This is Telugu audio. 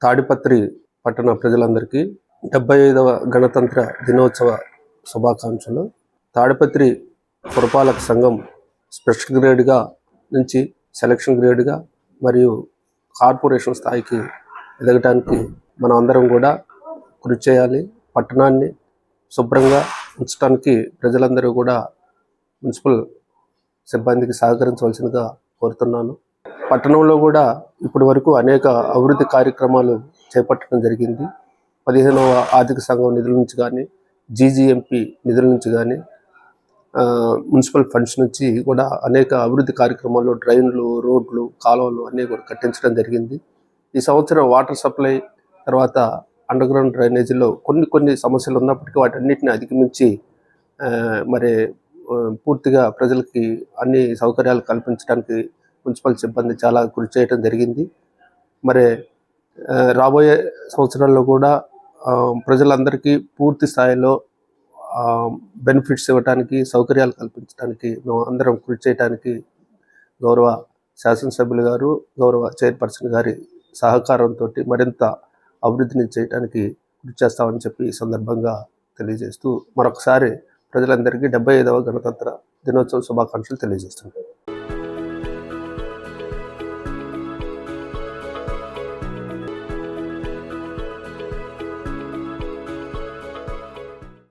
తాడిపత్రి పట్టణ ప్రజలందరికీ 75వ గణతంత్ర దినోత్సవ శుభాకాంక్షలు. తాడిపత్రి పురపాలక సంఘం స్పెషల్ గ్రేడ్గా నుంచి సెలక్షన్ గ్రేడ్గా మరియు కార్పొరేషన్ స్థాయికి ఎదగటానికి మనం అందరం కూడా కృషి చేయాలి. పట్టణాన్ని శుభ్రంగా ఉంచడానికి ప్రజలందరూ కూడా మున్సిపల్ సిబ్బందికి సహకరించవలసిందిగా కోరుతున్నాను. పట్టణంలో కూడా ఇప్పటి వరకు అనేక అభివృద్ధి కార్యక్రమాలు చేపట్టడం జరిగింది. 15వ ఆర్థిక సంఘం నిధుల నుంచి కానీ, జీజీఎంపీ నిధుల నుంచి కానీ, మున్సిపల్ ఫండ్స్ నుంచి కూడా అనేక అభివృద్ధి కార్యక్రమాలు, డ్రైన్లు, రోడ్లు, కాలువలు అన్నీ కూడా కట్టించడం జరిగింది. ఈ సంవత్సరం వాటర్ సప్లై తర్వాత అండర్గ్రౌండ్ డ్రైనేజీలో కొన్ని సమస్యలు ఉన్నప్పటికీ వాటన్నిటిని అధిగమించి మరి పూర్తిగా ప్రజలకి అన్ని సౌకర్యాలు కల్పించడానికి మున్సిపల్ సిబ్బంది చాలా కృషి చేయడం జరిగింది. మరి రాబోయే సంవత్సరాల్లో కూడా ప్రజలందరికీ పూర్తి స్థాయిలో బెనిఫిట్స్ ఇవ్వడానికి, సౌకర్యాలు కల్పించడానికి మేము అందరం కృషి చేయడానికి గౌరవ శాసనసభ్యులు గారు, గౌరవ చైర్పర్సన్ గారి సహకారంతో మరింత అభివృద్ధిని చేయడానికి కృషి చేస్తామని చెప్పి ఈ సందర్భంగా తెలియజేస్తూ మరొకసారి ప్రజలందరికీ 75వ గణతంత్ర దినోత్సవ శుభాకాంక్షలు తెలియజేస్తున్నాను.